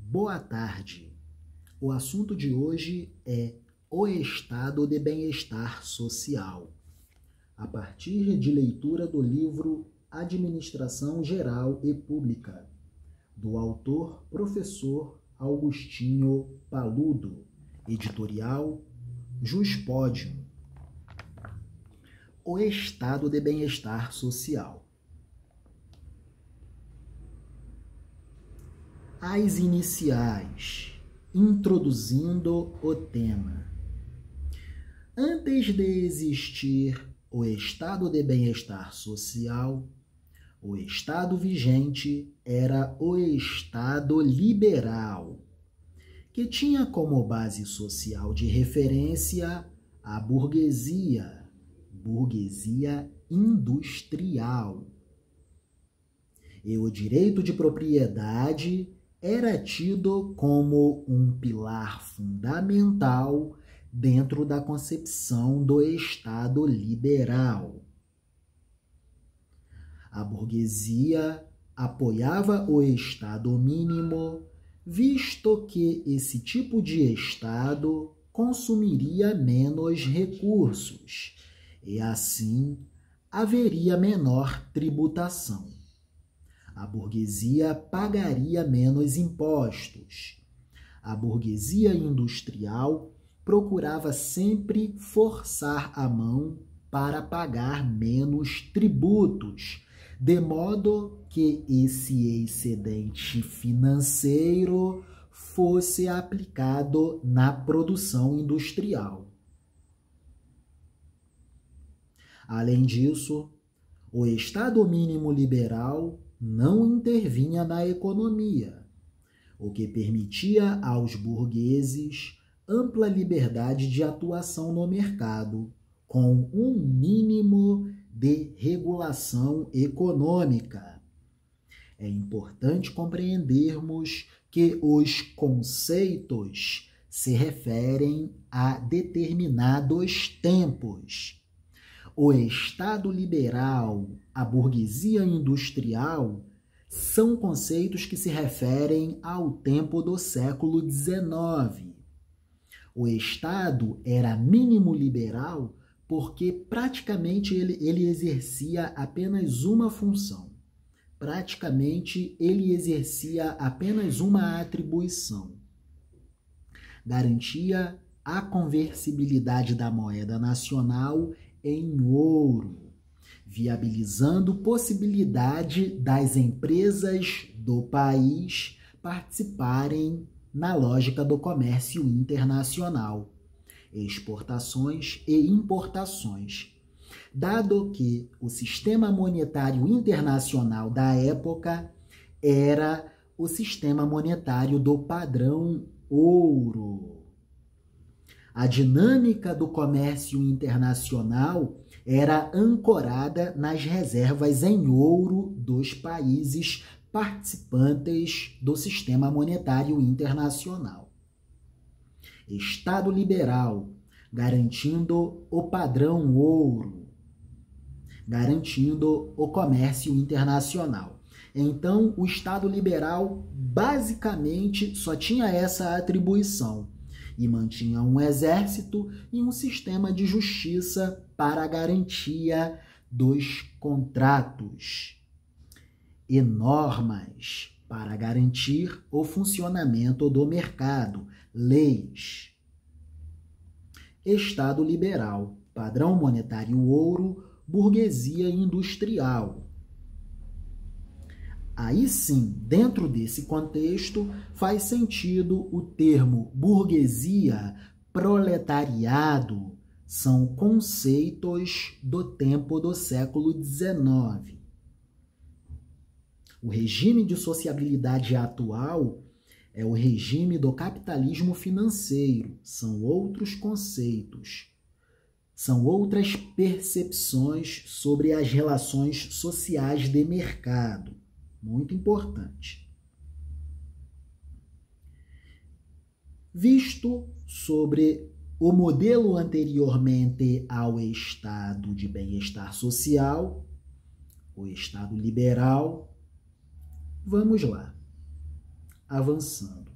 Boa tarde. O assunto de hoje é o estado de bem-estar social, a partir de leitura do livro Administração Geral e Pública, do autor professor Augustinho Paludo, editorial Juspódio. O estado de bem-estar social. As iniciais, introduzindo o tema. Antes de existir o estado de bem-estar social, o estado vigente era o estado liberal, que tinha como base social de referência a burguesia industrial. E o direito de propriedade era tido como um pilar fundamental dentro da concepção do Estado liberal. A burguesia apoiava o Estado mínimo, visto que esse tipo de Estado consumiria menos recursos e, assim, haveria menor tributação. A burguesia pagaria menos impostos. A burguesia industrial procurava sempre forçar a mão para pagar menos tributos, de modo que esse excedente financeiro fosse aplicado na produção industrial. Além disso, o Estado mínimo liberal não intervinha na economia, o que permitia aos burgueses ampla liberdade de atuação no mercado, com um mínimo de regulação econômica. É importante compreendermos que os conceitos se referem a determinados tempos. O Estado liberal, a burguesia industrial, são conceitos que se referem ao tempo do século XIX. O Estado era mínimo liberal porque praticamente ele exercia apenas uma função. Praticamente ele exercia apenas uma atribuição. Garantia a conversibilidade da moeda nacional em ouro, viabilizando possibilidade das empresas do país participarem na lógica do comércio internacional, exportações e importações, dado que o sistema monetário internacional da época era o sistema monetário do padrão ouro. A dinâmica do comércio internacional era ancorada nas reservas em ouro dos países participantes do sistema monetário internacional. Estado liberal, garantindo o padrão ouro, garantindo o comércio internacional. Então, o Estado liberal basicamente só tinha essa atribuição e mantinha um exército e um sistema de justiça para a garantia dos contratos e normas para garantir o funcionamento do mercado, leis. Estado liberal, padrão monetário ouro, burguesia industrial. Aí sim, dentro desse contexto, faz sentido o termo burguesia, proletariado, são conceitos do tempo do século XIX. O regime de sociabilidade atual é o regime do capitalismo financeiro, são outros conceitos, são outras percepções sobre as relações sociais de mercado. Muito importante. Visto sobre o modelo anteriormente ao estado de bem-estar social, o estado liberal, vamos lá, avançando.